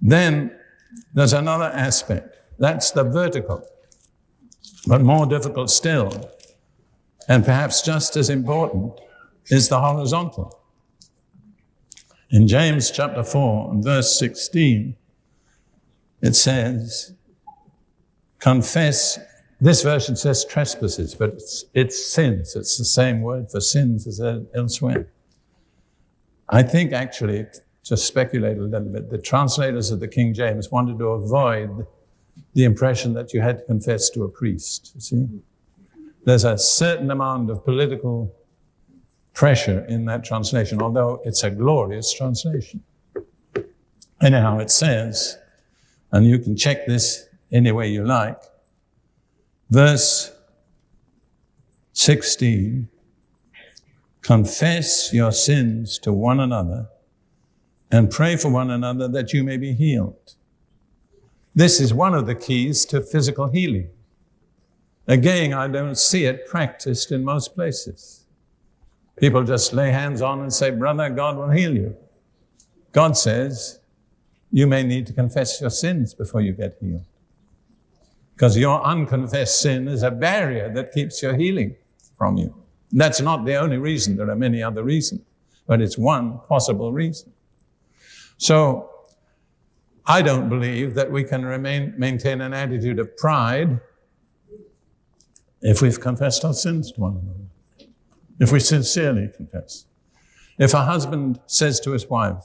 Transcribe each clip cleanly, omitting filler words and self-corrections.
Then there's another aspect. That's the vertical, but more difficult still, and perhaps just as important, is the horizontal. In James chapter 4 and verse 16, it says, confess, this version says trespasses, but it's sins. It's the same word for sins as elsewhere. I think actually, to speculate a little bit, the translators of the King James wanted to avoid the impression that you had to confess to a priest, you see? There's a certain amount of political pressure in that translation, although it's a glorious translation. Anyhow, it says, and you can check this any way you like, verse 16, confess your sins to one another and pray for one another that you may be healed. This is one of the keys to physical healing. Again, I don't see it practiced in most places. People just lay hands on and say, brother, God will heal you. God says, you may need to confess your sins before you get healed. Because your unconfessed sin is a barrier that keeps your healing from you. That's not the only reason. There are many other reasons, but it's one possible reason. So I don't believe that we can maintain an attitude of pride if we've confessed our sins to one another, if we sincerely confess. If a husband says to his wife,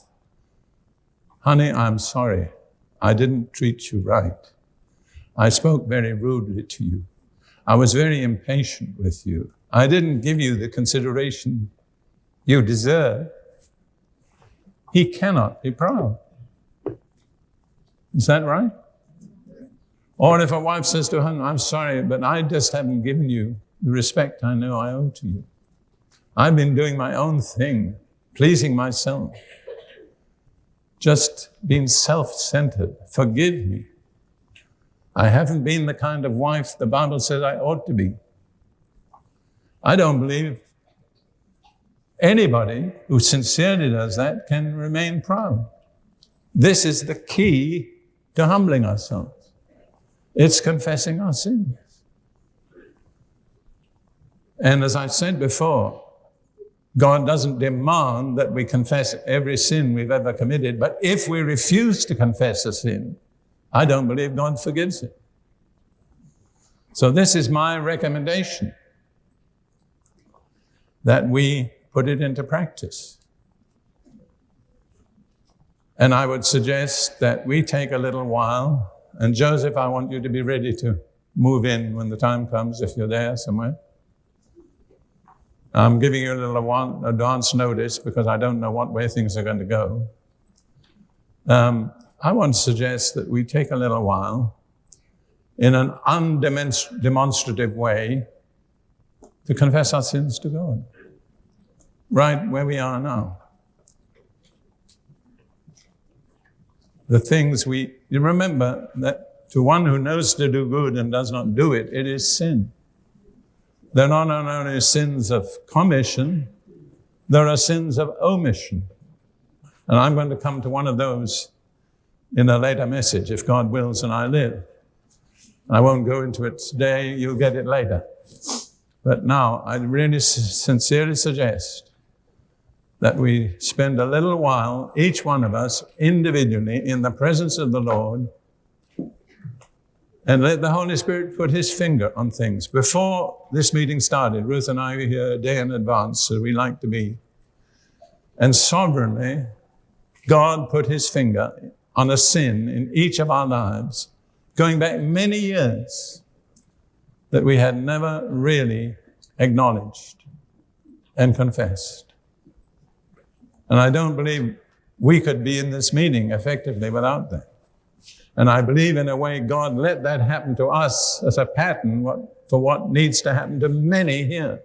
honey, I'm sorry, I didn't treat you right. I spoke very rudely to you. I was very impatient with you. I didn't give you the consideration you deserve. He cannot be proud. Is that right? Or if a wife says to her, I'm sorry, but I just haven't given you the respect I know I owe to you. I've been doing my own thing, pleasing myself, just being self-centered. Forgive me. I haven't been the kind of wife the Bible says I ought to be. I don't believe anybody who sincerely does that can remain proud. This is the key to humbling ourselves. It's confessing our sins. And as I said before, God doesn't demand that we confess every sin we've ever committed, but if we refuse to confess a sin, I don't believe God forgives it. So this is my recommendation, that we put it into practice. And I would suggest that we take a little while, and Joseph, I want you to be ready to move in when the time comes, if you're there somewhere. I'm giving you a little advance notice because I don't know what way things are going to go. I want to suggest that we take a little while in an undemonstrative way to confess our sins to God, right where we are now. The things you remember that to one who knows to do good and does not do it, it is sin. There are not only sins of commission, there are sins of omission. And I'm going to come to one of those in a later message, if God wills and I live. I won't go into it today, you'll get it later. But now, I really sincerely suggest that we spend a little while, each one of us, individually, in the presence of the Lord, and let the Holy Spirit put His finger on things. Before this meeting started, Ruth and I were here a day in advance, so we like to be. And sovereignly, God put His finger on a sin in each of our lives, going back many years, that we had never really acknowledged and confessed. And I don't believe we could be in this meeting effectively without that. And I believe in a way God let that happen to us as a pattern for what needs to happen to many here.